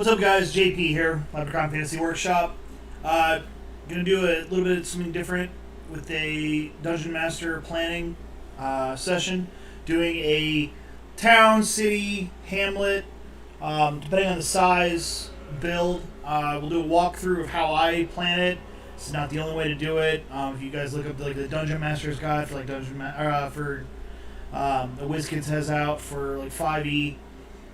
What's up, guys? JP here, Leprechaun Fantasy Workshop. Gonna do a little bit of something different with a Dungeon Master planning session. Doing a town, city, hamlet, depending on the size, build. We'll do a walkthrough of how I plan it. It's not the only way to do it. If you guys look up the Dungeon Master's Guide for the WizKids has out for like 5e.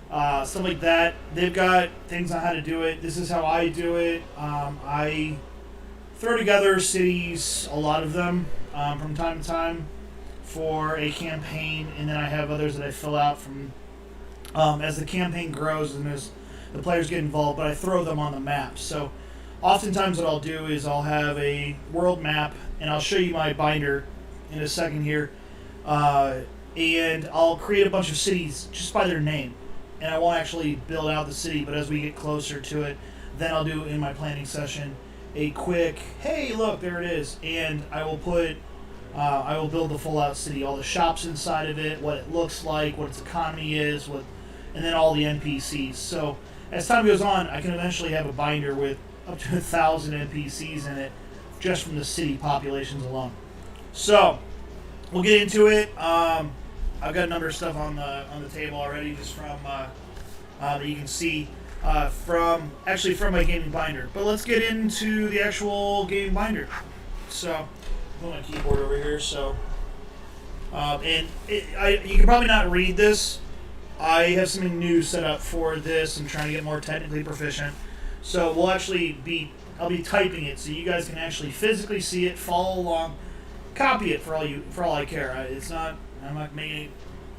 Stuff like that. They've got things on how to do it. This is how I do it. I throw together cities, a lot of them, from time to time for a campaign, and then I have others that I fill out from as the campaign grows and as the players get involved, but I throw them on the map. So oftentimes what I'll do is I'll have a world map, and I'll show you my binder in a second here, and I'll create a bunch of cities just by their name. And I won't actually build out the city, but as we get closer to it, then I'll do in my planning session a quick, hey, look, there it is. And I will I will build the full out city, all the shops inside of it, what it looks like, what its economy is, and then all the NPCs. So as time goes on, I can eventually have a binder with up to 1,000 NPCs in it, just from the city populations alone. So we'll get into it. I've got a number of stuff on the table already, just from that you can see from my gaming binder. But let's get into the actual gaming binder. So, put my keyboard over here. So, you can probably not read this. I have something new set up for this. I'm trying to get more technically proficient. So I'll be typing it so you guys can actually physically see it, follow along, copy it for all I care. I'm not making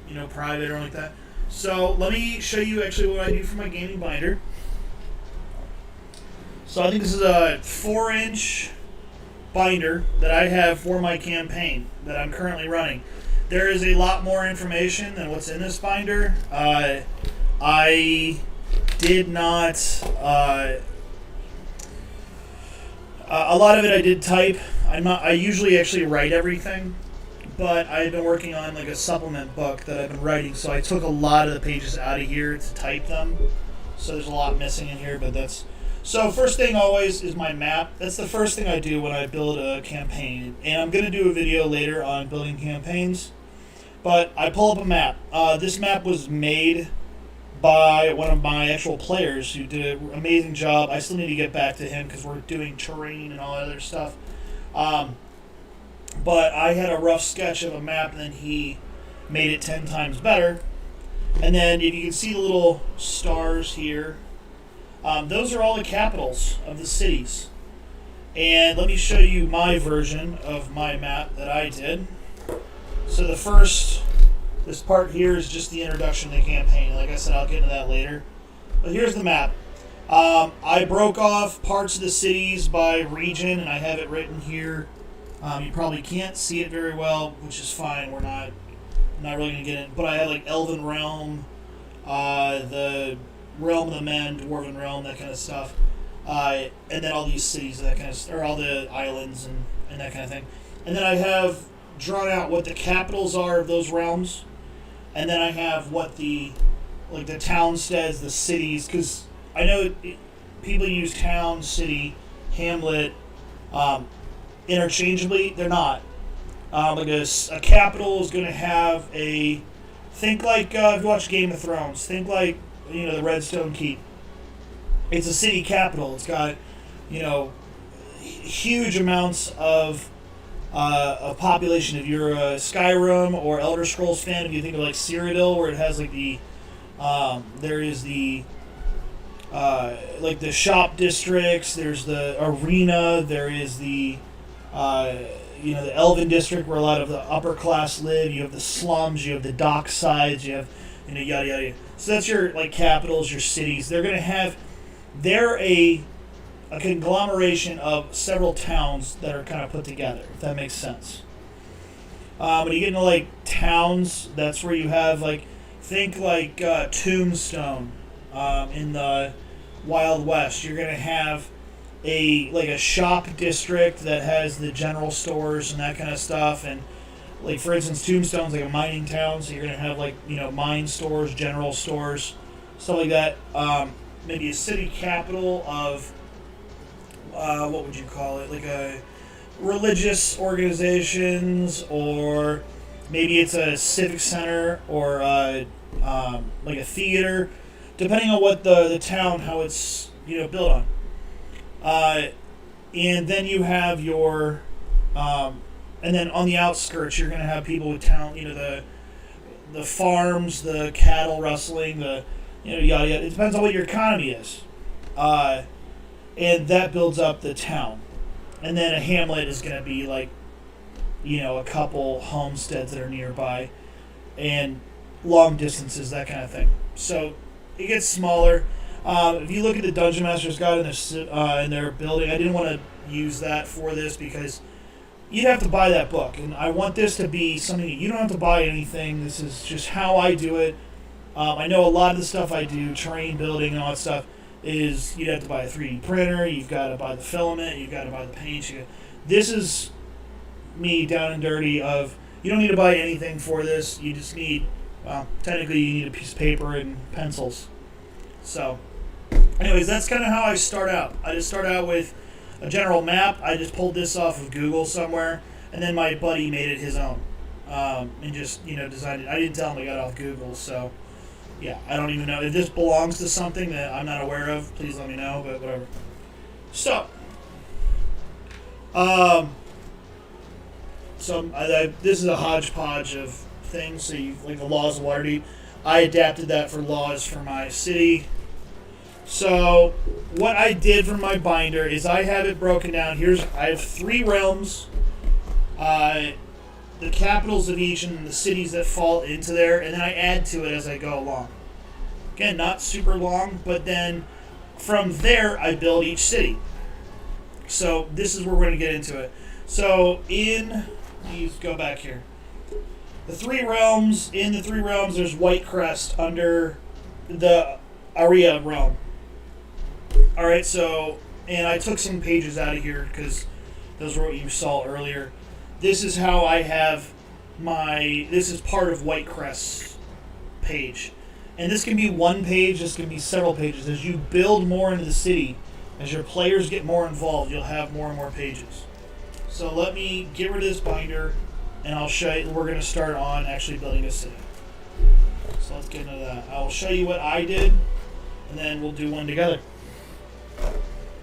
it, private or anything like that. So let me show you actually what I do for my gaming binder. So I think this is a 4-inch binder that I have for my campaign that I'm currently running. There is a lot more information than what's in this binder. I did not. A lot of it I did type. I usually actually write everything. But I've been working on like a supplement book that I've been writing, so I took a lot of the pages out of here to type them. So there's a lot missing in here, but so first thing always is my map. That's the first thing I do when I build a campaign. And I'm going to do a video later on building campaigns. But I pull up a map. This map was made by one of my actual players who did an amazing job. I still need to get back to him because we're doing terrain and all that other stuff. But I had a rough sketch of a map, and then he made it 10 times better. And then if you can see the little stars here, those are all the capitals of the cities. And let me show you my version of my map that I did. So this part here is just the introduction to the campaign. Like I said, I'll get into that later. But here's the map. I broke off parts of the cities by region, and I have it written here. You probably can't see it very well, which is fine. I'm not really going to get in. But I had like Elven Realm, the Realm of the Men, Dwarven Realm, that kind of stuff. And then all these cities, or all the islands and that kind of thing. And then I have drawn out what the capitals are of those realms. And then I have what the townsteads, the cities, because I know people use town, city, hamlet, interchangeably. They're not. A capital is going to have think like if you watch Game of Thrones, think like the Redstone Keep. It's a city capital. It's got huge amounts of population. If you're a Skyrim or Elder Scrolls fan, if you think of like Cyrodiil, where it has like there is the shop districts, there's the arena, there is the the Elven district where a lot of the upper class live. You have the slums, you have the dock sides, you have yada yada. So that's your capitals, your cities. They're a conglomeration of several towns that are kind of put together, if that makes sense. When you get into towns, that's where you have think Tombstone in the Wild West. You're gonna have a shop district that has the general stores and that kind of stuff, and for instance, Tombstone's like a mining town, so you're gonna have mine stores, general stores, stuff like that. maybe a city capital of what would you call it, like a religious organizations, or maybe it's a civic center, or like a theater, depending on what the town, how it's built on. And then you have your and then on the outskirts you're going to have people with town, the farms, the cattle rustling, the yada yada. It depends on what your economy is, and that builds up the town. And then a hamlet is going to be like, a couple homesteads that are nearby, and long distances, that kind of thing. So it gets smaller. If you look at the Dungeon Master's Guide in their building, I didn't want to use that for this because you'd have to buy that book, and I want this to be something that you don't have to buy anything. This is just how I do it. I know a lot of the stuff I do, terrain building and all that stuff, is you'd have to buy a 3D printer, you've got to buy the filament, you've got to buy the paint. This is me down and dirty of, you don't need to buy anything for this, you just need, technically you need a piece of paper and pencils. So, anyways, that's kind of how I start out. I just start out with a general map. I just pulled this off of Google somewhere, and then my buddy made it his own, and just, designed it. I didn't tell him I got it off Google, so... yeah, I don't even know. If this belongs to something that I'm not aware of, please let me know, but whatever. So, this is a hodgepodge of things. So like the laws of Waterdeep. I adapted that for laws for my city. So, what I did for my binder is I have it broken down. I have 3 realms. The capitals of each and the cities that fall into there, and then I add to it as I go along. Again, not super long, but then from there I build each city. So this is where we're going to get into it. So let's go back here. In the 3 realms, there's Whitecrest under the Aria realm. Alright, so, and I took some pages out of here because those were what you saw earlier. This is how I have this is part of Whitecrest's page. And this can be one page, this can be several pages. As you build more into the city, as your players get more involved, you'll have more and more pages. So let me get rid of this binder, and I'll show you, we're going to start on actually building a city. So let's get into that. I'll show you what I did, and then we'll do one together.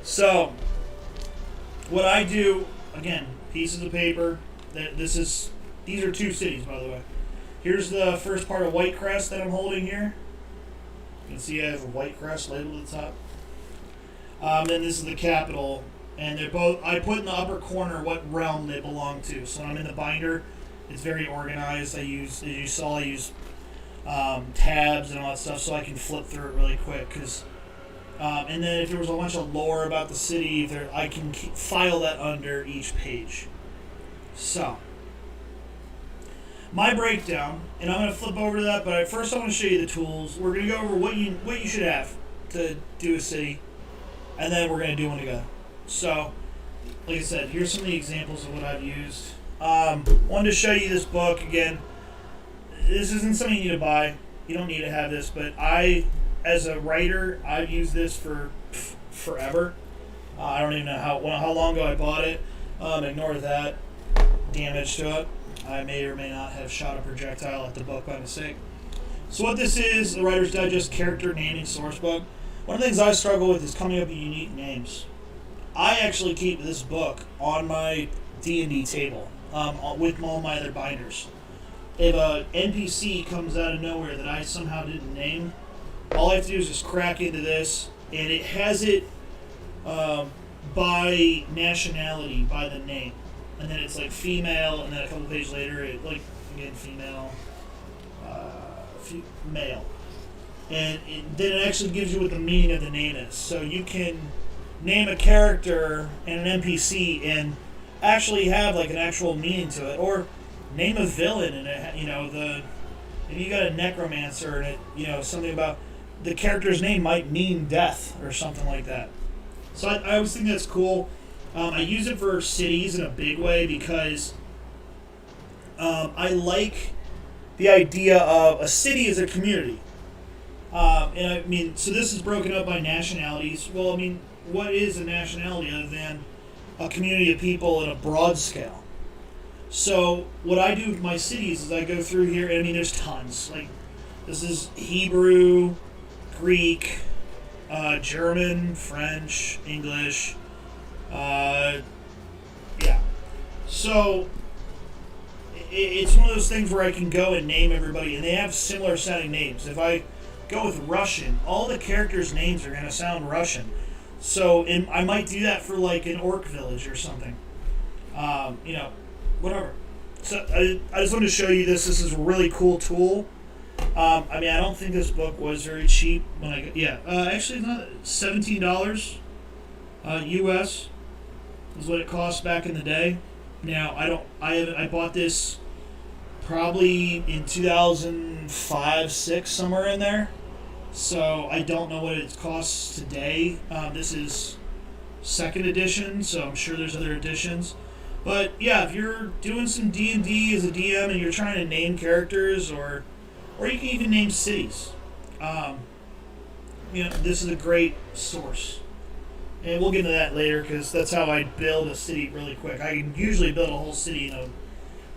So, what I do, again, pieces of paper. These are 2 cities, by the way. Here's the first part of Whitecrest that I'm holding here. You can see I have a Whitecrest labeled at the top. Then this is the capital, and they're both. I put in the upper corner what realm they belong to. So when I'm in the binder, it's very organized. As you saw, I use tabs and all that stuff, so I can flip through it really quick. And then if there was a bunch of lore about the city, I can file that under each page. So, my breakdown, and I'm going to flip over to that, but first I want to show you the tools. We're going to go over what you should have to do a city, and then we're going to do one together. So, like I said, here's some of the examples of what I've used. Wanted to show you this book again. This isn't something you need to buy. You don't need to have this, but as a writer, I've used this for forever. I don't even know how long ago I bought it. Ignore that damage to it. I may or may not have shot a projectile at the book by mistake. So what this is, the Writer's Digest character naming source book. One of the things I struggle with is coming up with unique names. I actually keep this book on my D&D table with all my other binders. If a NPC comes out of nowhere that I somehow didn't name, all I have to do is just crack into this, and it has it by nationality, by the name. And then it's like female, and then a couple pages later, again, female, male. And then it actually gives you what the meaning of the name is. So you can name a character and an NPC and actually have like an actual meaning to it. Or name a villain and if you got a necromancer and something about the character's name might mean death or something like that. So I always think that's cool. I use it for cities in a big way because I like the idea of a city as a community. And I mean, so this is broken up by nationalities. Well, I mean, what is a nationality other than a community of people at a broad scale? So what I do with my cities is I go through here, and I mean, there's tons. Like, this is Hebrew, Greek, German, French, English. Yeah. So it's one of those things where I can go and name everybody, and they have similar sounding names. If I go with Russian, all the characters' names are going to sound Russian. So I might do that for like an orc village or something. Whatever. So I just wanted to show you this. This is a really cool tool. I mean, I don't think this book was very cheap when actually it's not $17 US is what it cost back in the day. Now I bought this probably in 2005, 6, somewhere in there. So I don't know what it costs today. This is second edition, so I'm sure there's other editions. But yeah, if you're doing some D&D as a DM and you're trying to name characters, or you can even name cities, this is a great source. And we'll get into that later because that's how I build a city really quick. I can usually build a whole city in a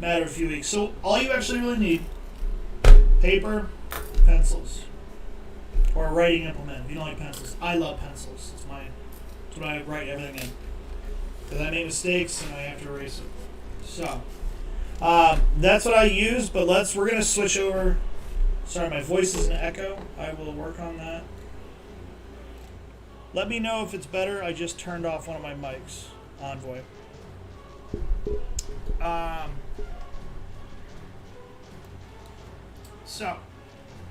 matter of a few weeks. So all you actually really need: paper, pencils, or a writing implement if you don't like pencils. I love pencils. That's what I write everything in. Because I make mistakes and I have to erase it. So that's what I use. But we're gonna switch over. Sorry, my voice is an echo. I will work on that. Let me know if it's better. I just turned off one of my mics, Envoy. So,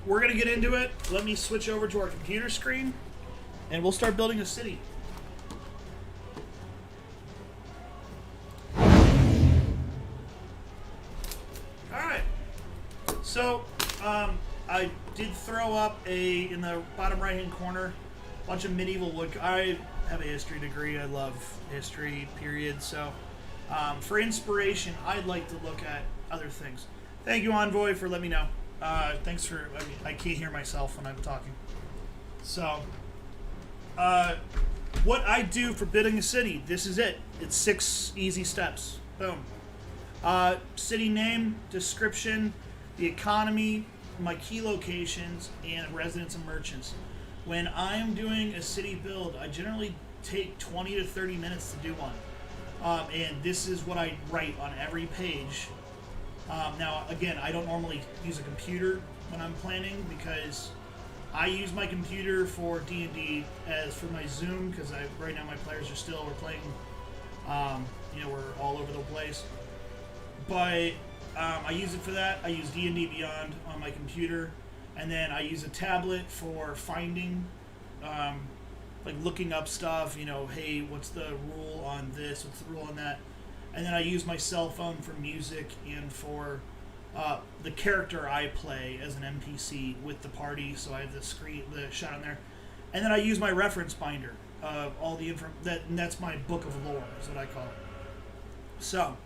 we're going to get into it. Let me switch over to our computer screen, and we'll start building a city. Alright. So, I did throw up in the bottom right-hand corner, bunch of medieval wood. I have a history degree. I love history, period. So, for inspiration, I'd like to look at other things. Thank you, Envoy, for letting me know. Thanks for. I can't hear myself when I'm talking. So, what I do for building a city, this is it. It's 6 easy steps. Boom. City name, description, the economy, my key locations, and residents and merchants. When I'm doing a city build, I generally take 20 to 30 minutes to do one. And this is what I write on every page. Now, again, I don't normally use a computer when I'm planning because I use my computer for D&D as for my Zoom because right now my players we're playing, we're all over the place. But I use it for that. I use D&D Beyond on my computer. And then I use a tablet for finding, like looking up stuff, hey, what's the rule on this? What's the rule on that? And then I use my cell phone for music and for the character I play as an NPC with the party. So I have the shot on there. And then I use my reference binder of all the info. And that's my book of lore is what I call it. So,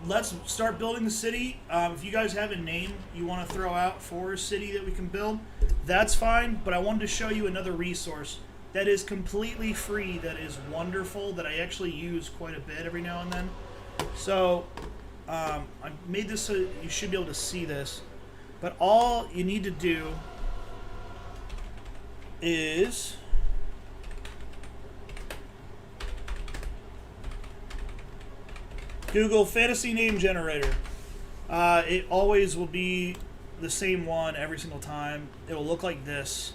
let's start building the city. If you guys have a name you want to throw out for a city that we can build, that's fine. But I wanted to show you another resource that is completely free, that is wonderful, that I actually use quite a bit every now and then. So I made this so you should be able to see this. But all you need to do is Google fantasy name generator. It always will be the same one every single time. It'll look like this.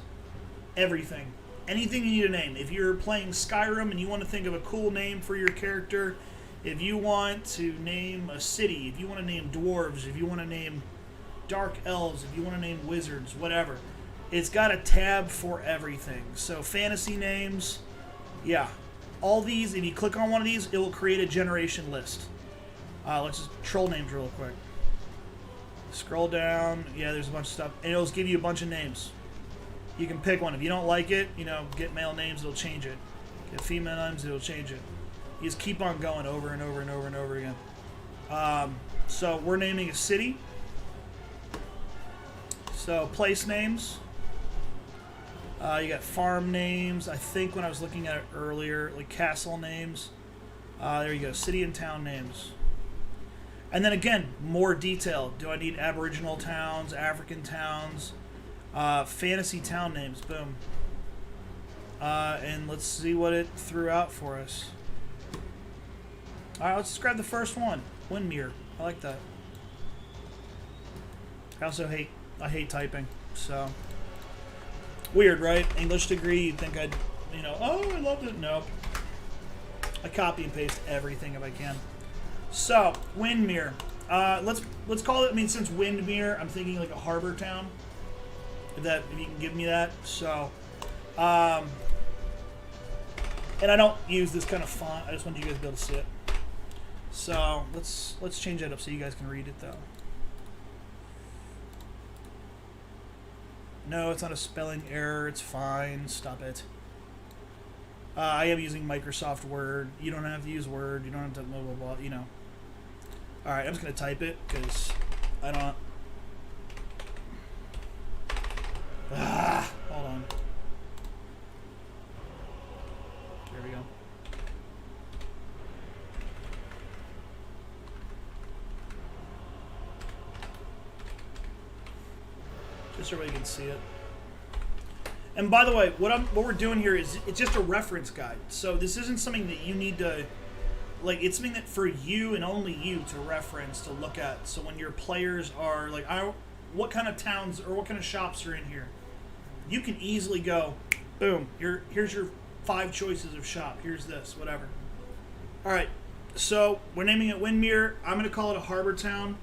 Everything. Anything you need a name. If you're playing Skyrim and you want to think of a cool name for your character, if you want to name a city, if you want to name dwarves, if you want to name dark elves, if you want to name wizards, whatever, it's got a tab for everything. So fantasy names, yeah. All these, if you click on one of these, it will create a generation list. Let's just troll names real quick. Scroll down. Yeah, there's a bunch of stuff. And it'll give you a bunch of names. You can pick one. If you don't like it, get male names, it'll change it. Get female names, it'll change it. You just keep on going over and over and over and over again. So we're naming a city. So place names. You got farm names. I think when I was looking at it earlier, like castle names. There you go, city and town names. And then again, more detail. Do I need Aboriginal towns, African towns, fantasy town names? Boom. And let's see what it threw out for us. All right, let's just grab the first one. Windmere. I like that. I also hate typing. So weird, right? English degree. You'd think I'd, oh, I loved it. Nope. I copy and paste everything if I can. So Windmere. Let's call it. I mean, since Windmere, I'm thinking like a harbor town. If you can give me that. So, and I don't use this kind of font. I just want you guys to be able to see it. So let's change that up so you guys can read it though. No, it's not a spelling error. It's fine. Stop it. I am using Microsoft Word. You don't have to use Word. You don't have to blah, blah, blah, All right, I'm just going to type it because I don't... hold on. There we go. Just so everybody can see it. And by the way, what we're doing here is it's just a reference guide. So this isn't something that you need to, like, it's something that for you and only you to reference, to look at. So when your players are like, what kind of towns or what kind of shops are in here, you can easily go, boom, here's your 5 choices of shop. Here's this, whatever. All right, so we're naming it Windmere. I'm going to call it a harbor town.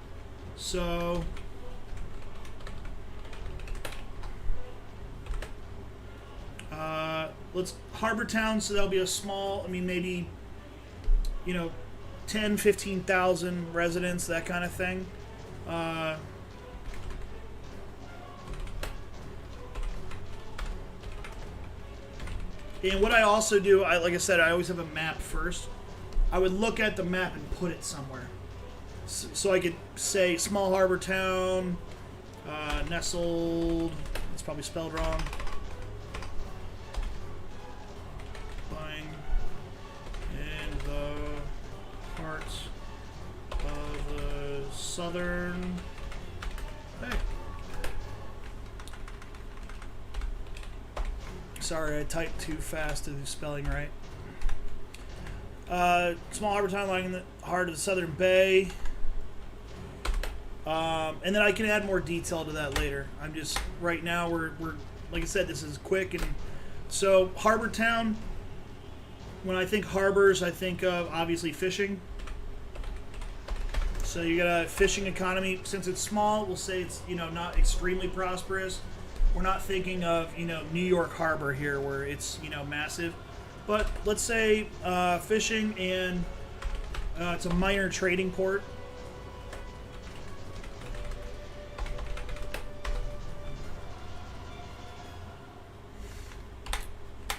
So... let's harbor town, so that'll be a small, maybe, 10, 15,000 residents, that kind of thing. And what I also do, like I said, I always have a map first. I would look at the map and put it somewhere. So I could say small harbor town, nestled, it's probably spelled wrong. Parts of the southern. Hey. Sorry, I typed too fast to do spelling right. Small harbor town lying in the heart of the southern bay. And then I can add more detail to that later. I'm just right now we're like I said, this is quick, and so harbor town. When I think harbors, I think of obviously fishing. So you got a fishing economy. Since it's small, we'll say it's not extremely prosperous. We're not thinking of New York Harbor here, where it's massive. But let's say fishing, and it's a minor trading port.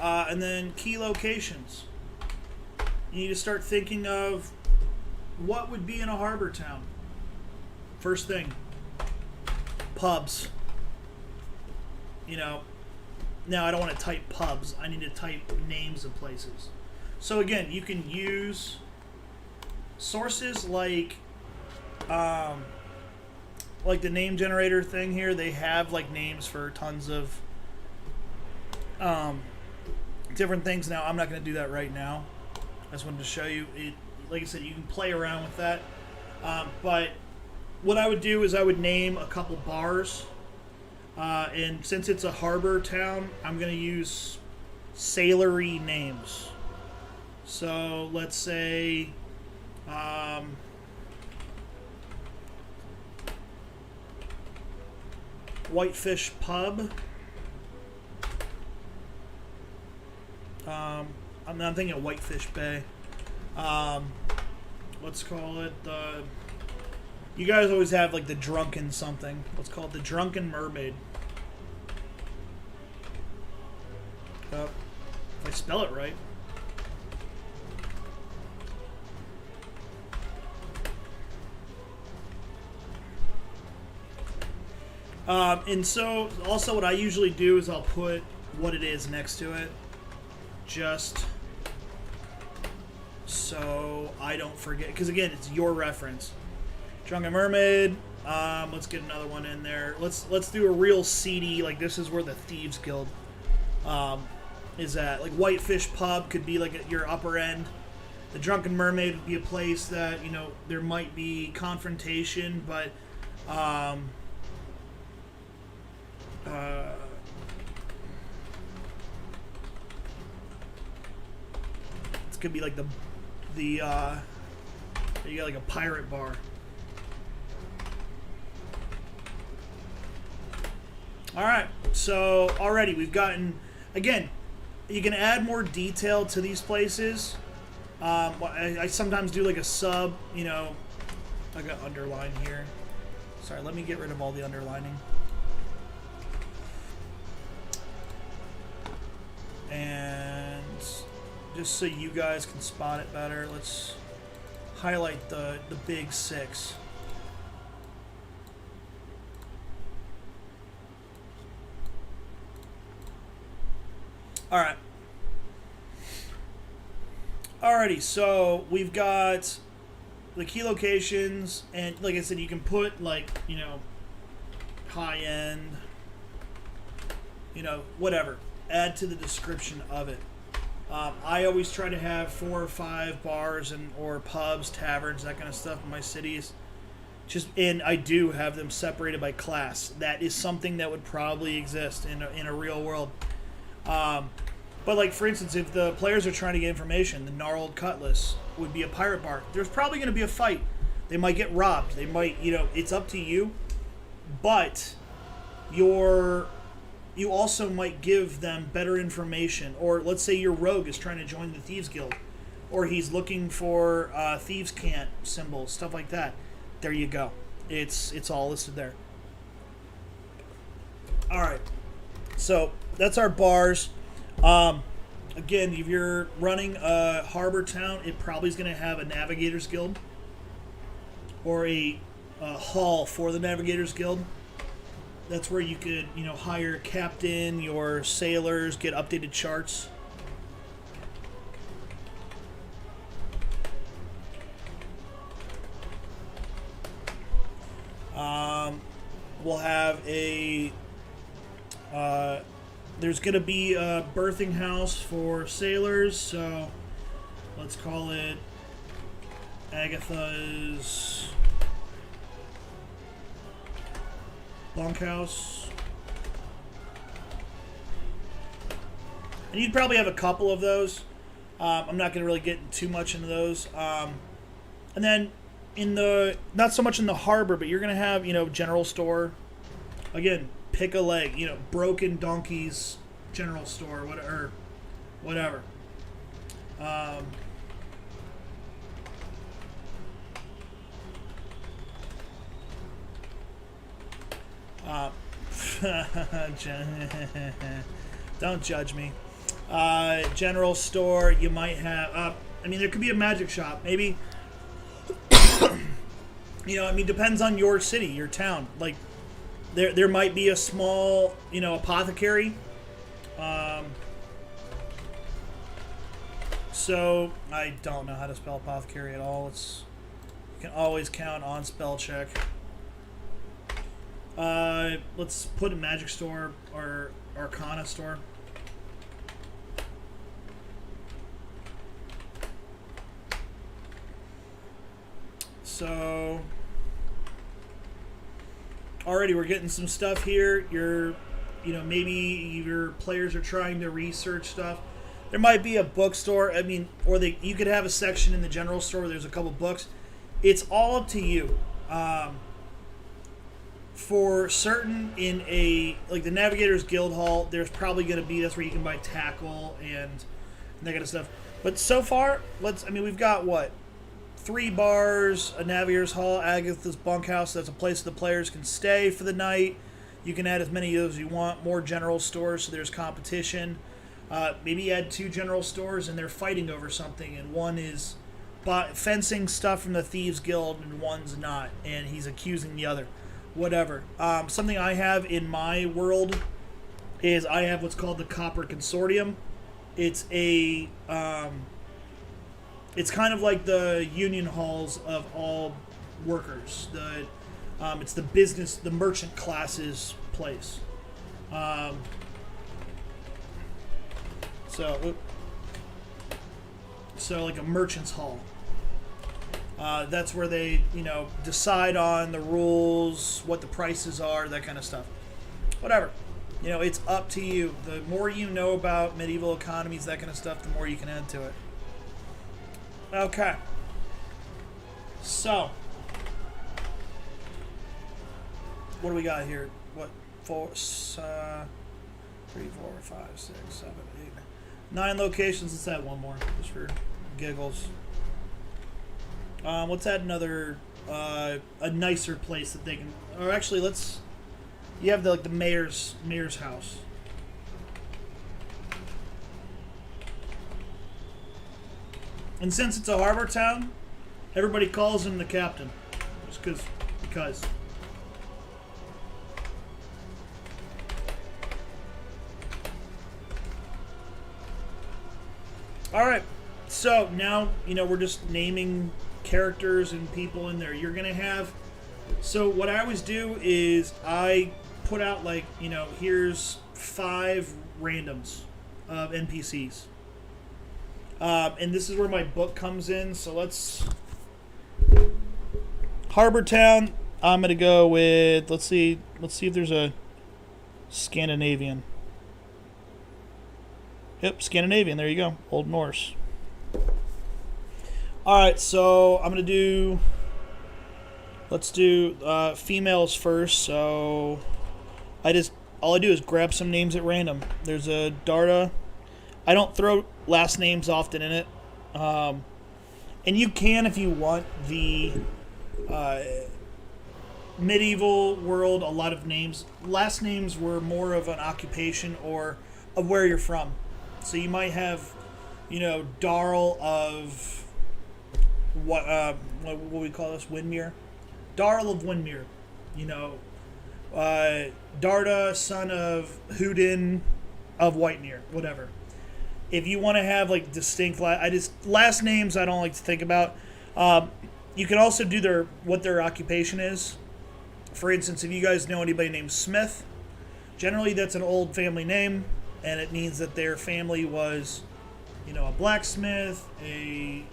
And then key locations. You need to start thinking of what would be in a harbor town. First thing, pubs. Now I don't want to type pubs. I need to type names of places. So again, you can use sources like the name generator thing here. They have like names for tons of different things. Now I'm not going to do that right now. I just wanted to show you it. Like I said, you can play around with that. But what I would do is I would name a couple bars. And since it's a harbor town, I'm going to use sailory names. So let's say Whitefish Pub. I'm thinking of Whitefish Bay. Let's call it you guys always have like the drunken something. Let's call it the Drunken Mermaid. If I spell it right. And so also what I usually do is I'll put what it is next to it, just so I don't forget. Because again, it's your reference. Drunken Mermaid. Let's get another one in there. Let's do a real seedy. Like this is where the Thieves Guild is at. Like Whitefish Pub could be like at your upper end. The Drunken Mermaid would be a place that there might be confrontation, but it's gonna be like the you got like a pirate bar. All right, so already we've gotten, again, you can add more detail to these places. I sometimes do like a sub, I got underline here. Sorry, let me get rid of all the underlining. And just so you guys can spot it better, let's highlight the big six. Alright. Alrighty, so we've got the key locations, and like I said, you can put like, high end, whatever. Add to the description of it. I always try to have 4 or 5 bars or pubs, taverns, that kind of stuff in my cities. And I do have them separated by class. That is something that would probably exist in a real world. But like, for instance, if the players are trying to get information, the Gnarled Cutlass would be a pirate bar. There's probably going to be a fight. They might get robbed. They might, it's up to you. But you also might give them better information. Or let's say your rogue is trying to join the Thieves Guild. Or he's looking for Thieves' Cant symbols, stuff like that. There you go. It's all listed there. Alright. So, that's our bars. Again, if you're running a harbor town, it probably is going to have a Navigators Guild. Or a hall for the Navigators Guild. That's where you could, hire a captain, your sailors, get updated charts. We'll have a... there's going to be a birthing house for sailors, so let's call it Agatha's bunkhouse. And you'd probably have a couple of those. I'm not going to really get too much into those. And then not so much in the harbor, but you're going to have, general store. Again, pick a leg, Broken Donkeys general store, whatever. Don't judge me. General store, you might have, there could be a magic shop, maybe. Depends on your city, your town. Like, there might be a small, apothecary. So I don't know how to spell apothecary at all. You can always count on spell check. Let's put a magic store or arcana store. So already we're getting some stuff here. Maybe your players are trying to research stuff. There might be a bookstore. You could have a section in the general store where there's a couple books. It's all up to you. For certain, in the Navigators Guild Hall, there's probably going to be, that's where you can buy tackle and that kind of stuff. But so far, we've got what? 3 bars, a Navigators Hall, Agatha's bunkhouse. That's a place the players can stay for the night. You can add as many of those as you want. More general stores, so there's competition. Maybe add 2 general stores and they're fighting over something, and one is fencing stuff from the Thieves Guild and one's not, and he's accusing the other. Whatever. Something I have in my world is I have what's called the Copper Consortium. It's a it's kind of like the union halls of all workers. It's the merchant class's place. So like a merchant's hall. That's where they, decide on the rules, what the prices are, that kind of stuff. Whatever. It's up to you. The more you know about medieval economies, that kind of stuff, the more you can add to it. Okay. So, what do we got here? What? 3, 4, 5, 6, 7, 8, 9 locations. Let's add one more, just for giggles. Let's add another, a nicer place that they can. Or actually, you have the mayor's house. And since it's a harbor town, everybody calls him the captain, just because. All right, so now we're just naming characters and people in there. You're gonna have. So what I always do is I put out here's 5 randoms of NPCs, and this is where my book comes in. So let's Harbor Town. I'm gonna go with let's see if there's a Scandinavian. Yep, Scandinavian. There you go. Old Norse. All right, so I'm gonna do. Let's do females first. So all I do is grab some names at random. There's a Darda. I don't throw last names often in it, and you can if you want. The medieval world, a lot of last names were more of an occupation or of where you're from. So you might have, Darl of what we call this, Windmere. Darl of Windmere, Darda, son of Houdin of Whitemere, whatever. If you want to have distinct, last names I don't like to think about. You can also do what their occupation is. For instance, if you guys know anybody named Smith, generally that's an old family name, and it means that their family was, a blacksmith, a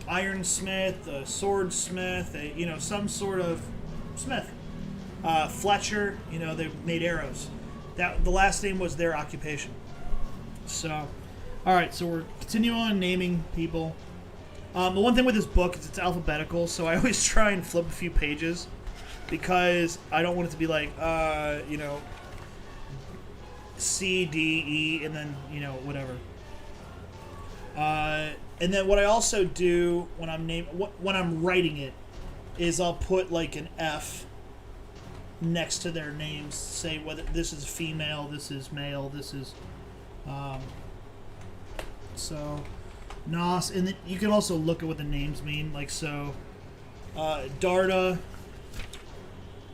ironsmith, a swordsmith, some sort of smith. Fletcher, they made arrows. That the last name was their occupation. So, all right, so we're continuing on naming people. The one thing with this book is it's alphabetical, so I always try and flip a few pages because I don't want it to be C, D, E, and then whatever. And then what I also do when I'm writing it is I'll put an F next to their names, say whether this is female, this is male, this is so Nos, and then you can also look at what the names mean. Darda,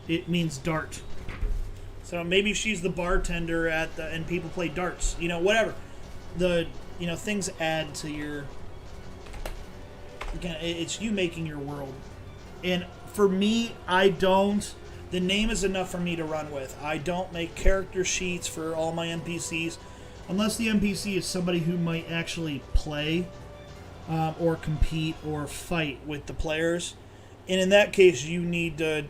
it means dart. So maybe she's the bartender and people play darts. Whatever. Things add to your. Again, it's you making your world. And for me, the name is enough for me to run with. I don't make character sheets for all my NPCs unless the NPC is somebody who might actually play or compete or fight with the players. And in that case, you need to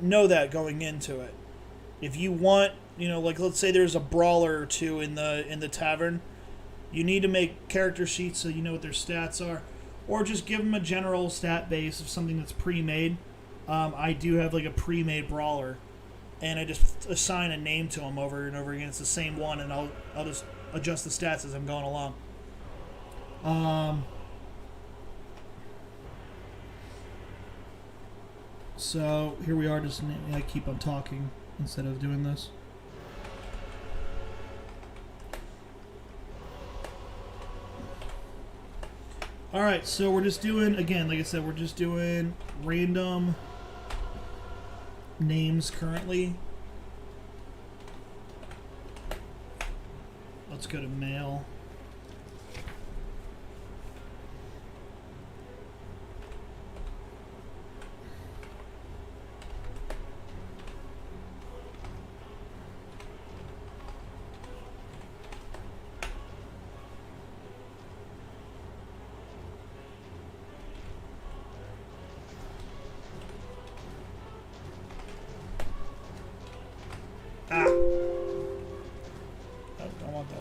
know that going into it. If you want, let's say there's a brawler or two in the tavern, you need to make character sheets so you know what their stats are. Or just give them a general stat base of something that's pre-made. I do have a pre-made brawler, and I just assign a name to them over and over again. It's the same one, and I'll just adjust the stats as I'm going along. So here we are. I keep on talking instead of doing this. Alright, so we're just doing, again, like I said, we're just doing random names currently. go to mail. Ah! I don't want that.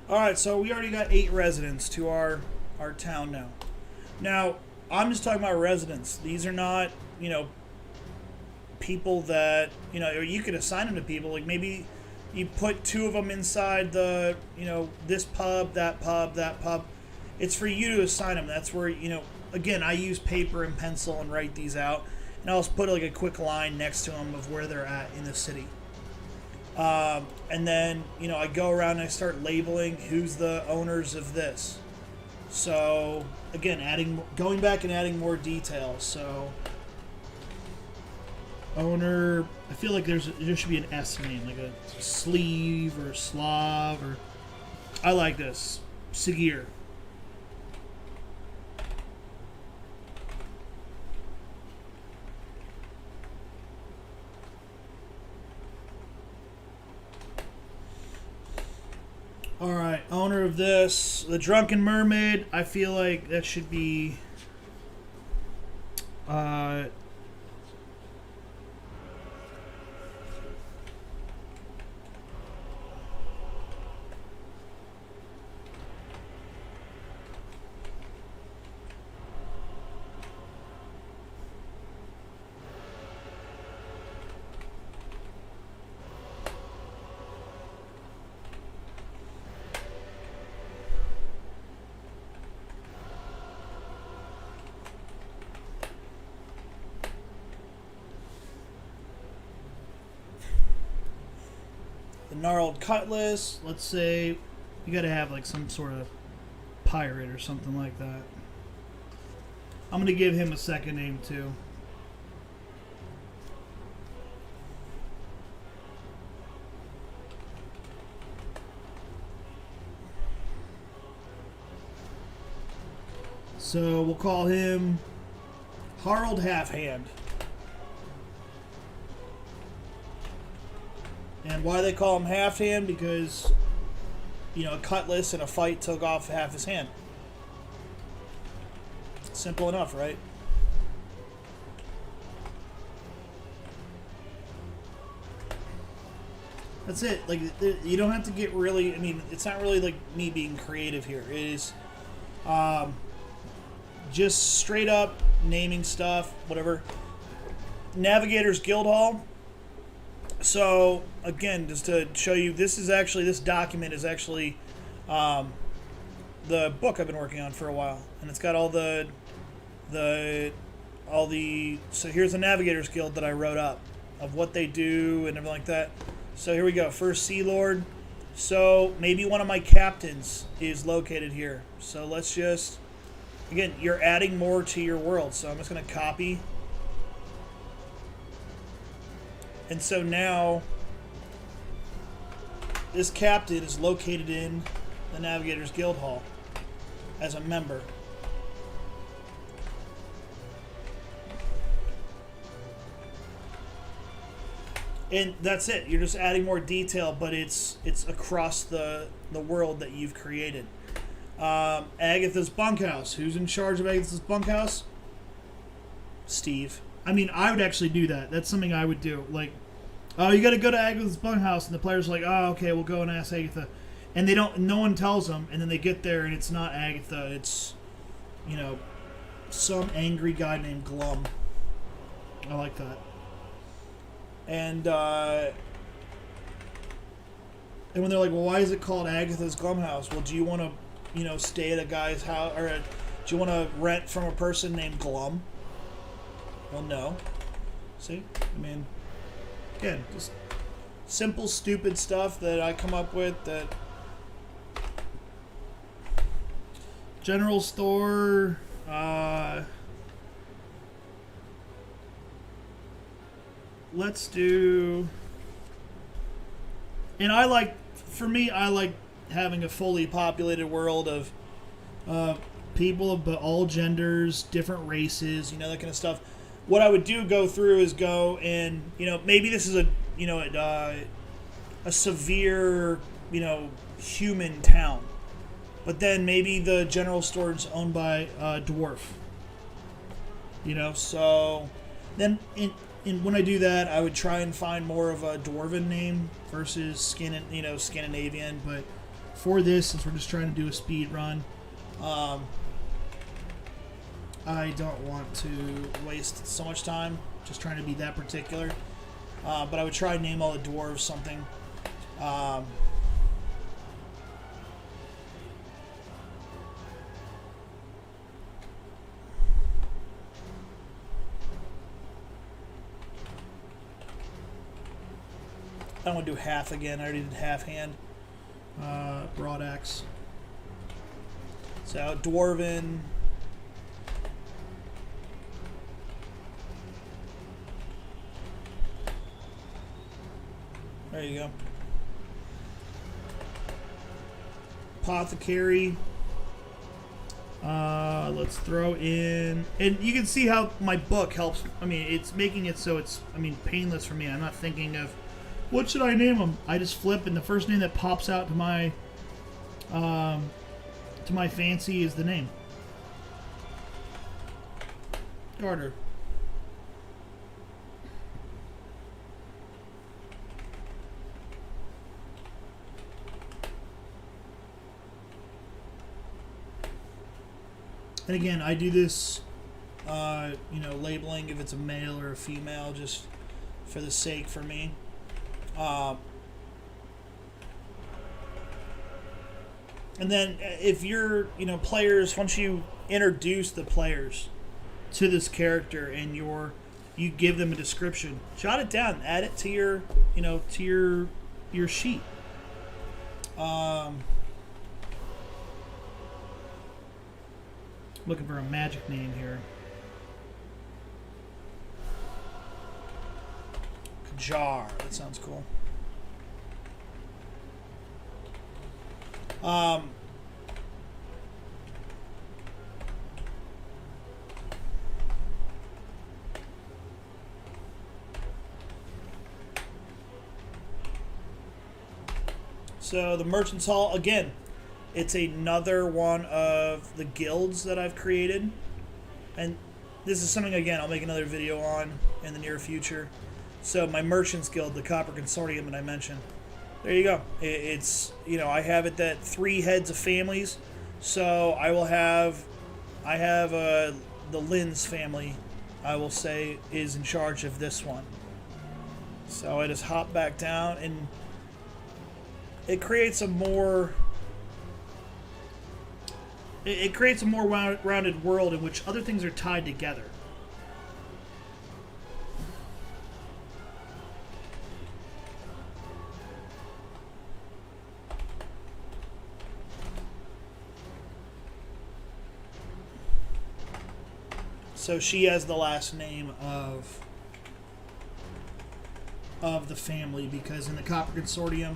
Alright, so we already got 8 residents to our town now. Now, I'm just talking about residents. These are not, people that, or you could assign them to people. Like maybe you put 2 of them inside the, this pub, that pub, that pub. It's for you to assign them. That's where, again, I use paper and pencil and write these out. And I'll just put like a quick line next to them of where they're at in the city. And then, I go around and I start labeling who's the owners of this. So, again, going back and adding more details. So, owner, I feel like there should be an S name, like a Sleeve or Slav or, I like this, Sigir. Alright, owner of this, the Drunken Mermaid, I feel like that should be, Gnarled Cutlass. Let's say you gotta have like some sort of pirate or something like that. I'm gonna give him a second name too. So we'll call him Harald Halfhand. And why they call him half hand? Because, a cutlass in a fight took off half his hand. Simple enough, right? That's it. Like, you don't have to get really, it's not really like me being creative here. It is just straight up naming stuff, whatever. Navigators Guildhall. So, again, just to show you, this document is actually the book I've been working on for a while. And it's got all so here's the Navigators Guild that I wrote up of what they do and everything like that. So here we go. First Sea Lord. So maybe one of my captains is located here. So let's just, again, you're adding more to your world. So I'm just going to copy. And so now, this captain is located in the Navigators Guildhall as a member. And that's it. You're just adding more detail, but it's across the world that you've created. Agatha's bunkhouse. Who's in charge of Agatha's bunkhouse? Steve. I would actually do that. That's something I would do. Like, oh, you got to go to Agatha's bunkhouse, and the players are like, oh, okay, we'll go and ask Agatha, and no one tells them, and then they get there, and it's not Agatha. It's, some angry guy named Glum. I like that. And, And when they're like, well, why is it called Agatha's Glum House? Well, do you want to, stay at a guy's house, or do you want to rent from a person named Glum? Well, no. See? I mean, again, just simple, stupid stuff that I come up with that... General store, let's do... And for me, I like having a fully populated world of people of all genders, different races, that kind of stuff. What I would go through is go and, maybe this is a severe, human town. But then maybe the general store is owned by a dwarf. So then when I do that, I would try and find more of a dwarven name versus Scandinavian. But for this, since we're just trying to do a speed run, I don't want to waste so much time just trying to be that particular. But I would try and name all the dwarves something. I don't want to do half again. I already did half hand. Broad axe. So, dwarven. There you go. Apothecary. Let's throw in... And you can see how my book helps. I mean, it's making it so it's, painless for me. I'm not thinking of... What should I name them? I just flip, and the first name that pops out to my fancy is the name. Garter. And again, I do this, labeling if it's a male or a female, just for the sake for me. And then if you're, players, once you introduce the players to this character and you give them a description, jot it down, add it to your, to your sheet. Looking for a magic name here. Jar. That sounds cool. So the Merchant's Hall, again, it's another one of the guilds that I've created. And this is something, again, I'll make another video on in the near future. So my Merchants Guild, the Copper Consortium that I mentioned. There you go. It's, I have it that 3 heads of families. So I have the Lynn's family, I will say, is in charge of this one. So I just hop back down, and it creates a more... It creates a more rounded world in which other things are tied together. So she has the last name of the family, because in the Copper Consortium,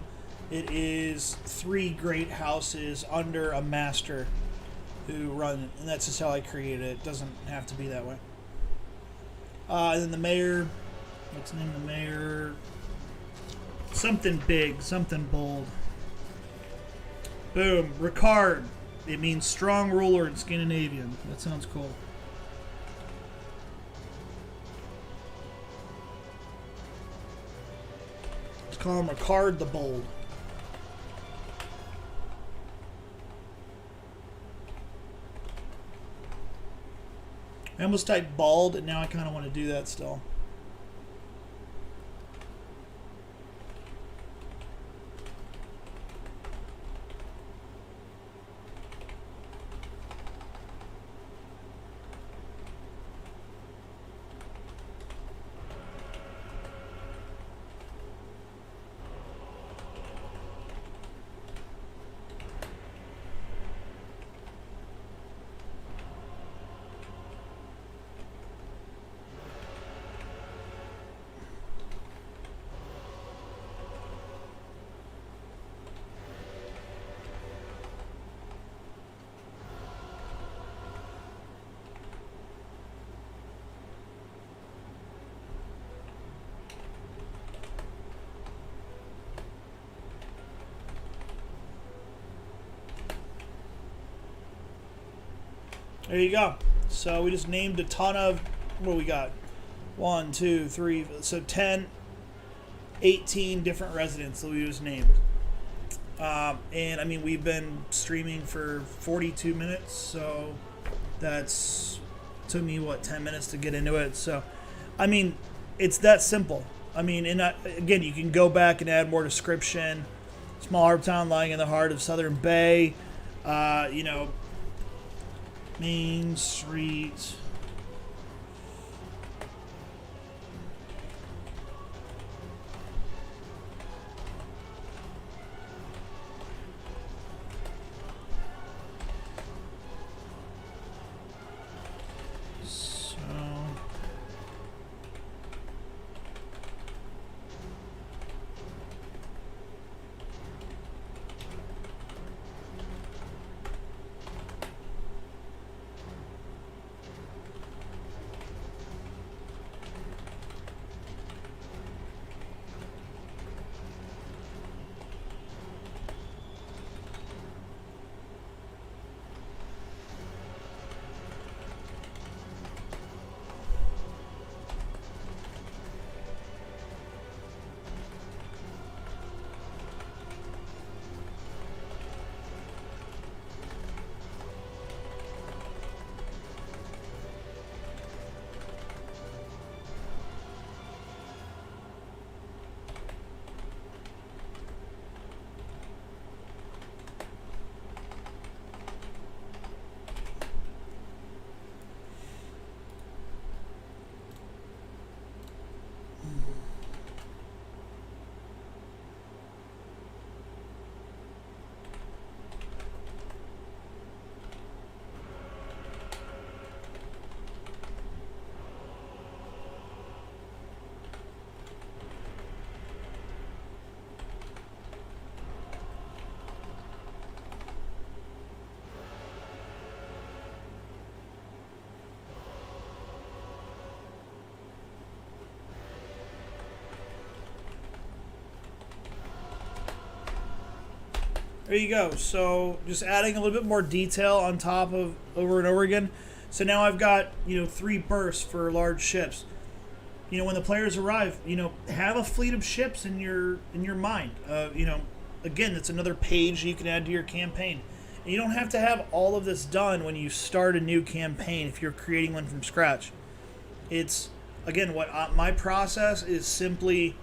it is 3 great houses under a master who run it, and that's just how I created it. It doesn't have to be that way. And then the mayor, let's name the mayor something big, something bold. Boom, Ricard. It means strong ruler in Scandinavian. That sounds cool. Let's call him Ricard the Bold. I almost typed bald, and now I kind of want to do that still. There you go. So we just named a ton of, what do we got? 1, 2, 3, so 10, 18 different residents that we just named. And I mean, we've been streaming for 42 minutes, so that's took me 10 minutes to get into it. So, I mean, it's that simple. I mean, and again, you can go back and add more description. Small harbor town lying in the heart of Southern Bay. Main Street. There you go. So just adding a little bit more detail on top of over and over again. So now I've got, 3 bursts for large ships. When the players arrive, have a fleet of ships in your mind. Again, it's another page you can add to your campaign. And you don't have to have all of this done when you start a new campaign if you're creating one from scratch. It's, again, my process is simply,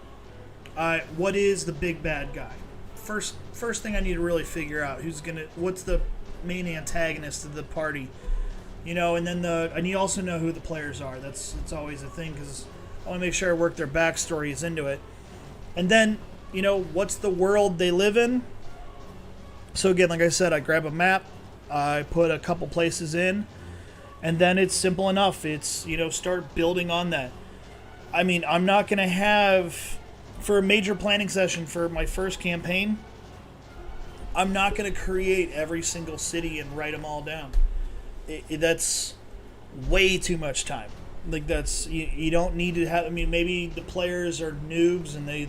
what is the big bad guy? First thing I need to really figure out what's the main antagonist of the party, and then I need to also know who the players are. It's always a thing because I want to make sure I work their backstories into it, and then what's the world they live in. So again, like I said, I grab a map, I put a couple places in, and then it's simple enough. It's start building on that. I mean, I'm not gonna have. For a major planning session for my first campaign, I'm not going to create every single city and write them all down. That's way too much time. Like that's you don't need to have. I mean, maybe the players are noobs and they,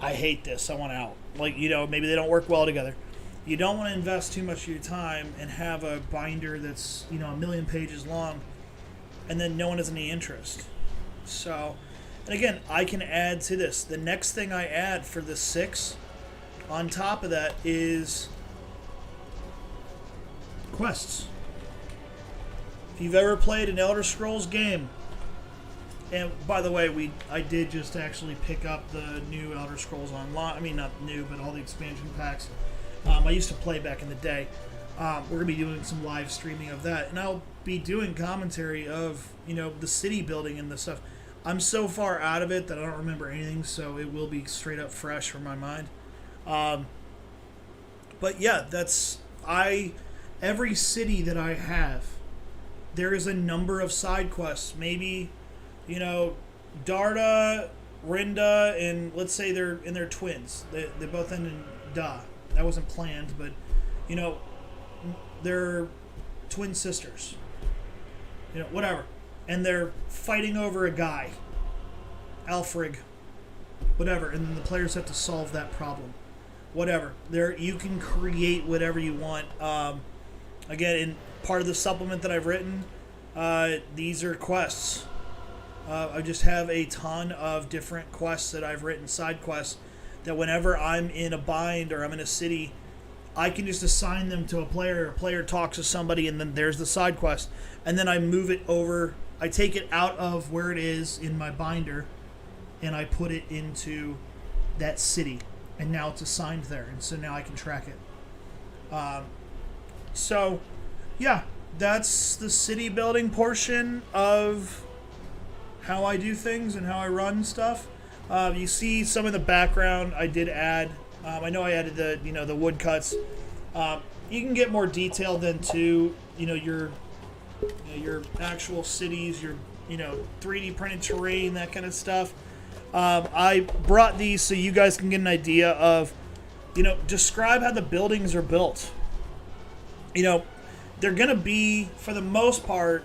I hate this. I want out. Maybe they don't work well together. You don't want to invest too much of your time and have a binder that's a million pages long, and then no one has any interest. So. And again, I can add to this. The next thing I add for the 6 on top of that is quests. If you've ever played an Elder Scrolls game, and by the way, I did just actually pick up the new Elder Scrolls Online. I mean, not new, but all the expansion packs. I used to play back in the day. We're going to be doing some live streaming of that, and I'll be doing commentary of, the city building and the stuff. I'm so far out of it that I don't remember anything, so it will be straight up fresh from my mind. But yeah, every city that I have, there is a number of side quests. Maybe, Darda, Rinda, and let's say they're twins. They both end in Da. That wasn't planned, but, they're twin sisters. Whatever. And they're fighting over a guy, Alfrig, whatever, and then the players have to solve that problem. Whatever. You can create whatever you want. Again, in part of the supplement that I've written, these are quests. I just have a ton of different quests that I've written, side quests, that whenever I'm in a bind or I'm in a city, I can just assign them to a player. A player talks to somebody, and then there's the side quest. And then I move it over. I take it out of where it is in my binder, and I put it into that city. And now it's assigned there. And so now I can track it. So, yeah, that's the city building portion of how I do things and how I run stuff. You see some in the background I did add. I know I added the woodcuts. You can get more detailed into your actual cities, your 3D printed terrain, that kind of stuff. I brought these so you guys can get an idea of describe how the buildings are built. They're gonna be, for the most part,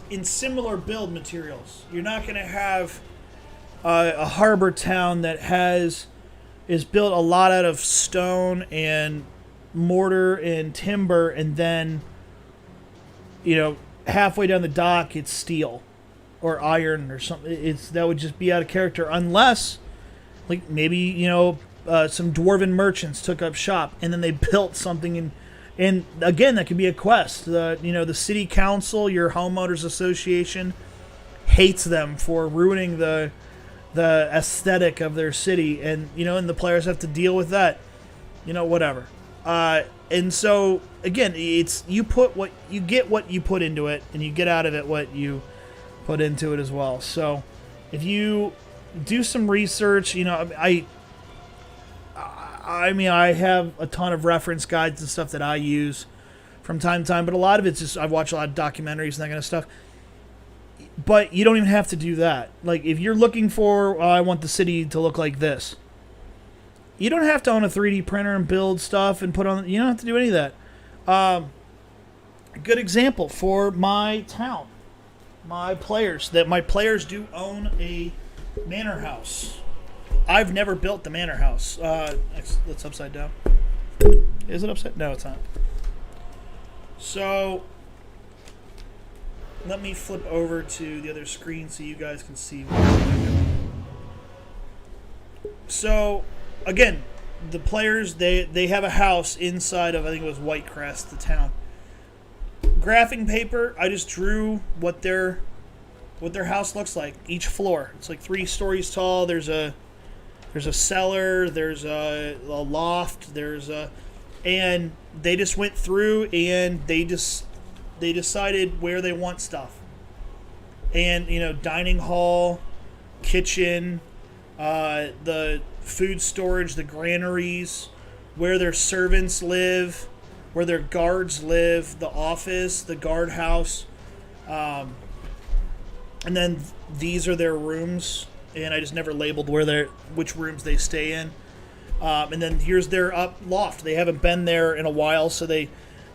in similar build materials. You're not gonna have a harbor town that is built a lot out of stone and mortar and timber, and then halfway down the dock it's steel or iron or something. That would just be out of character, unless like maybe some dwarven merchants took up shop and then they built something and again, that could be a quest. The city council, your homeowners association, hates them for ruining the aesthetic of their city, and the players have to deal with that. Whatever. And so again, it's you get what you put into it, and you get out of it what you put into it as well. So if you do some research, I have a ton of reference guides and stuff that I use from time to time, but a lot of it's just I've watched a lot of documentaries and that kind of stuff. But you don't even have to do that. Like, if you're looking for, I want the city to look like this, you don't have to own a 3D printer and build stuff and put on. You don't have to do any of that. A good example for my town, my players do own a manor house. I've never built the manor house. That's upside down. Is it upside? No, it's not. So let me flip over to the other screen so you guys can see what I'm doing. So again, the players they have a house inside of, I think it was Whitecrest, the town. Graphing paper, I just drew what their house looks like. Each floor, it's like 3 stories tall. There's a cellar, there's a loft, and they just went through and they decided where they want stuff. And dining hall, kitchen, the food storage, the granaries, where their servants live, where their guards live, the office, the guardhouse, and then these are their rooms. And I just never labeled which rooms they stay in. And then here's their loft. They haven't been there in a while, so they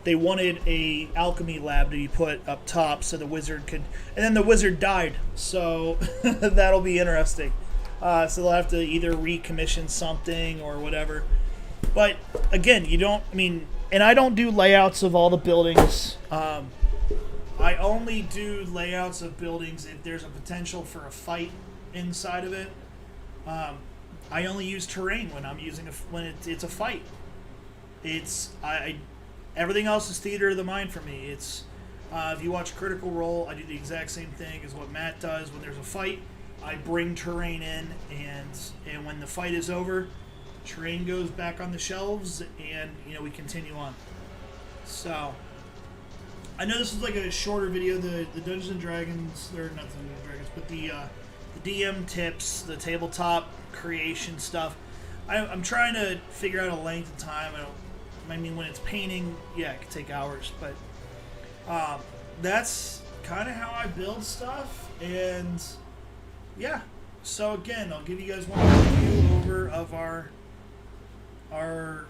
wanted a alchemy lab to be put up top so the wizard could. And then the wizard died, so that'll be interesting. So they'll have to either recommission something or whatever. But again, and I don't do layouts of all the buildings. I only do layouts of buildings if there's a potential for a fight inside of it. I only use terrain when I'm using when it's a fight. Everything else is theater of the mind for me. It's if you watch Critical Role, I do the exact same thing as what Matt does. When there's a fight, I bring terrain in, and when the fight is over, terrain goes back on the shelves, and we continue on. So I know this is like a shorter video. The Dungeons and Dragons, or not Dungeons and Dragons, but the DM tips, the tabletop creation stuff. I'm trying to figure out a length of time. When it's painting, yeah, it could take hours, but that's kind of how I build stuff. And yeah, so again, I'll give you guys one review over of our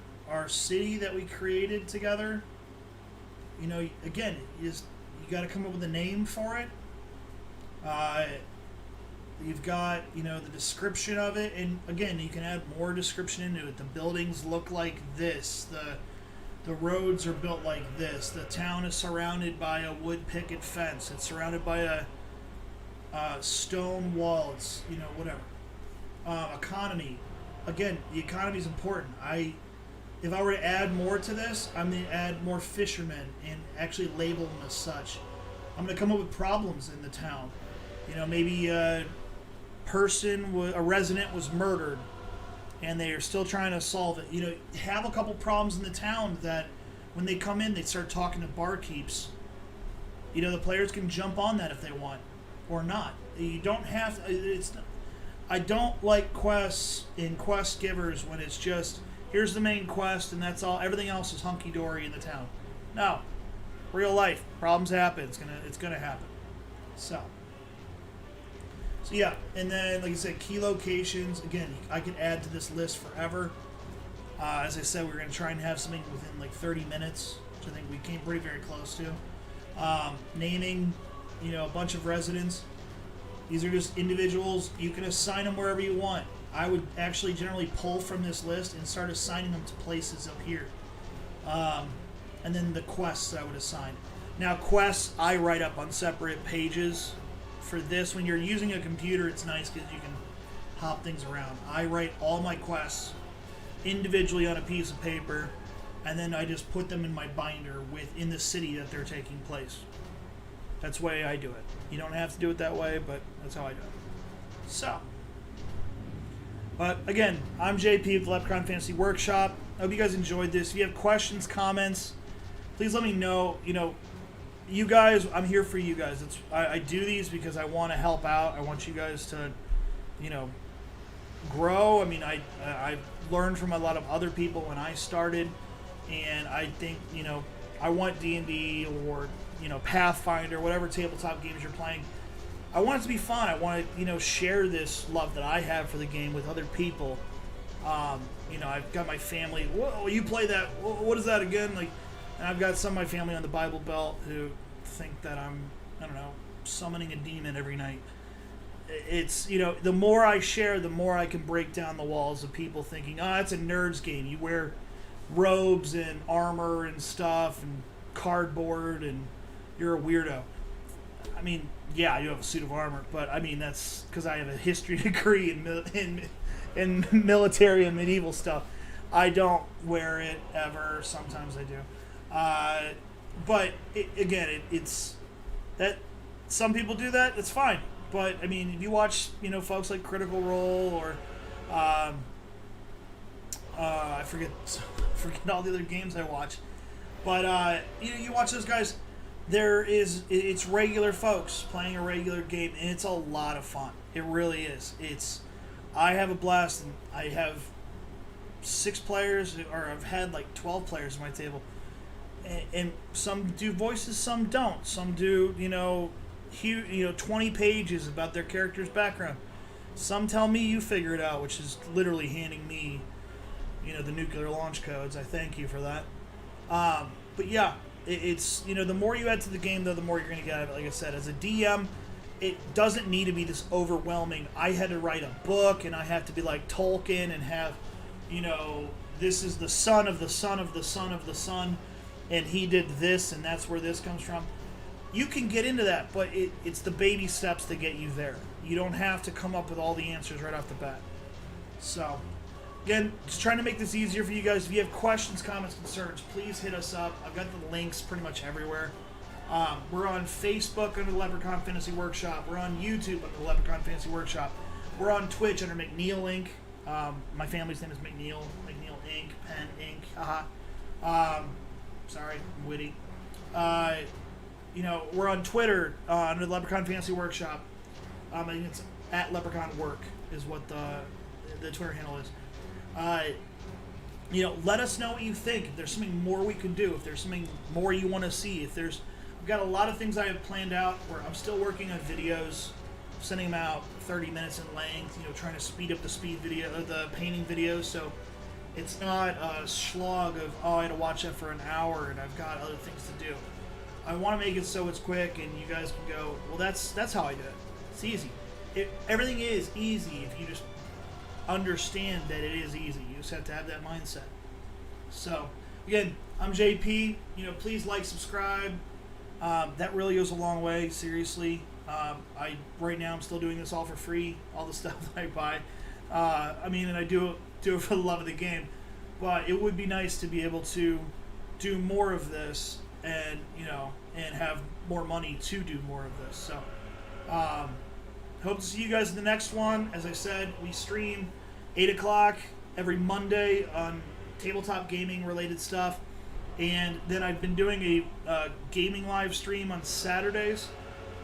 city that we created together. Again, you got to come up with a name for it. You've got, the description of it, and again, you can add more description into it. The buildings look like this. The roads are built like this. The town is surrounded by a wood picket fence. It's surrounded by a stone wall. It's, whatever. Economy. Again, the economy is important. If I were to add more to this, I'm going to add more fishermen and actually label them as such. I'm going to come up with problems in the town. Maybe a resident was murdered and they are still trying to solve it. Have a couple problems in the town that when they come in, they start talking to barkeeps. The players can jump on that if they want or not. You don't have to, I don't like quests in quest givers when it's just, here's the main quest and that's all. Everything else is hunky-dory in the town. No. Real life. Problems happen. It's gonna happen. So yeah, and then like I said, key locations. Again, I could add to this list forever. As I said, we're going to try and have something within like 30 minutes, which I think we came pretty very close to. Naming, a bunch of residents. These are just individuals. You can assign them wherever you want. I would actually generally pull from this list and start assigning them to places up here. And then the quests I would assign. Now, quests I write up on separate pages. For this, when you're using a computer, it's nice because you can hop things around. I write all my quests individually on a piece of paper, and then I just put them in my binder within the city that they're taking place. That's the way I do it. You don't have to do it that way, but that's how I do it. So, but again, I'm JP of the Leprechaun Fantasy Workshop. I hope you guys enjoyed this. If you have questions, comments, please let me know. You guys, I'm here for you guys. I do these because I want to help out. I want you guys to, grow. I mean, I've learned from a lot of other people when I started, and I think, I want D&D or, Pathfinder, whatever tabletop games you're playing. I want it to be fun. I want to, share this love that I have for the game with other people. I've got my family. Whoa, you play that? What is that again? And I've got some of my family on the Bible Belt who think that I'm, summoning a demon every night. It's, the more I share, the more I can break down the walls of people thinking, it's a nerd's game. You wear robes and armor and stuff and cardboard and you're a weirdo. I mean, yeah, you have a suit of armor, but I mean, that's because I have a history degree in military and medieval stuff. I don't wear it ever. Sometimes I do. But it's that some people do that. It's fine. But I mean, if you watch, folks like Critical Role or I forget all the other games I watch. But you watch those guys. It's regular folks playing a regular game, and it's a lot of fun. It really is. I have a blast, and I have 6 players, or I've had like 12 players at my table. And some do voices, some don't. Some do, 20 pages about their character's background. Some tell me you figure it out, which is literally handing me, the nuclear launch codes. I thank you for that. But yeah, it's, the more you add to the game, though, the more you're going to get out of it. Like I said, as a DM, it doesn't need to be this overwhelming. I had to write a book, and I have to be like Tolkien and have, this is the son of the son of the son of the son, and he did this, and that's where this comes from. You can get into that, but it's the baby steps that get you there. You don't have to come up with all the answers right off the bat. So, again, just trying to make this easier for you guys. If you have questions, comments, concerns, please hit us up. I've got the links pretty much everywhere. We're on Facebook under the Leprechaun Fantasy Workshop. We're on YouTube under the Leprechaun Fantasy Workshop. We're on Twitch under McNeil Inc. My family's name is McNeil Inc. Pen Inc. Haha. Sorry, I'm witty. We're on Twitter under the Leprechaun Fantasy Workshop. I think it's at Leprechaun Work is what the Twitter handle is. Let us know what you think. If there's something more we can do, if there's something more you want to see, I've got a lot of things I have planned out where I'm still working on videos, sending them out 30 minutes in length, trying to speed up the painting videos, so it's not a slog of, I had to watch that for an hour and I've got other things to do. I want to make it so it's quick and you guys can go, well, that's how I do it. It's easy. Everything is easy if you just understand that it is easy. You just have to have that mindset. So, again, I'm JP. Please like, subscribe. That really goes a long way. Seriously, I right now I'm still doing this all for free. All the stuff that I buy. And I do it for the love of the game. But it would be nice to be able to do more of this, and have more money to do more of this. So, hope to see you guys in the next one. As I said, we stream 8 o'clock every Monday on tabletop gaming related stuff. And then I've been doing a gaming live stream on Saturdays.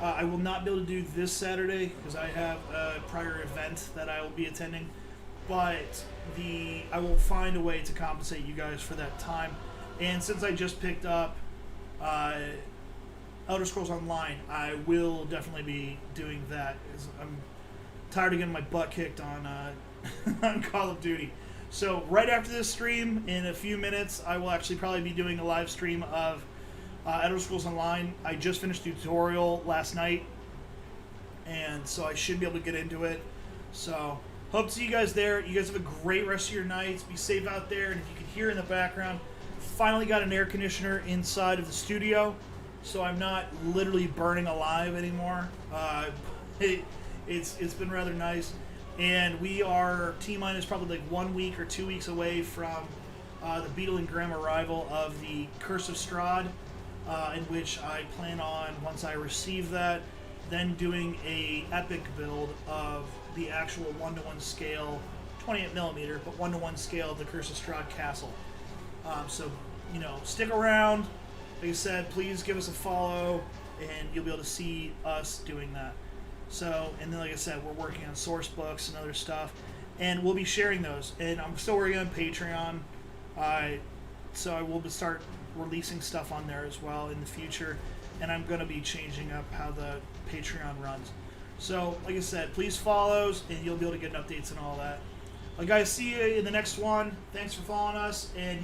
I will not be able to do this Saturday because I have a prior event that I will be attending. But I will find a way to compensate you guys for that time. And since I just picked up Elder Scrolls Online, I will definitely be doing that. I'm tired of getting my butt kicked on on Call of Duty. So right after this stream, in a few minutes, I will actually probably be doing a live stream of Elder Scrolls Online. I just finished the tutorial last night, and so I should be able to get into it. So hope to see you guys there. You guys have a great rest of your nights. Be safe out there. And if you can hear in the background, finally got an air conditioner inside of the studio, so I'm not literally burning alive anymore. It's been rather nice. And we are T-minus probably like 1 week or 2 weeks away from the Beetle and Grimm arrival of the Curse of Strahd, in which I plan on, once I receive that, then doing a epic build of the actual 1-to-1 scale, 28mm, but 1-to-1 scale of the Curse of Strahd castle. So, stick around. Like I said, please give us a follow, and you'll be able to see us doing that. So, and then like I said, we're working on source books and other stuff, and we'll be sharing those. And I'm still working on Patreon, so I will start releasing stuff on there as well in the future, and I'm going to be changing up how the Patreon runs. So, like I said, please follow, and you'll be able to get updates and all that. Guys, see you in the next one. Thanks for following us, and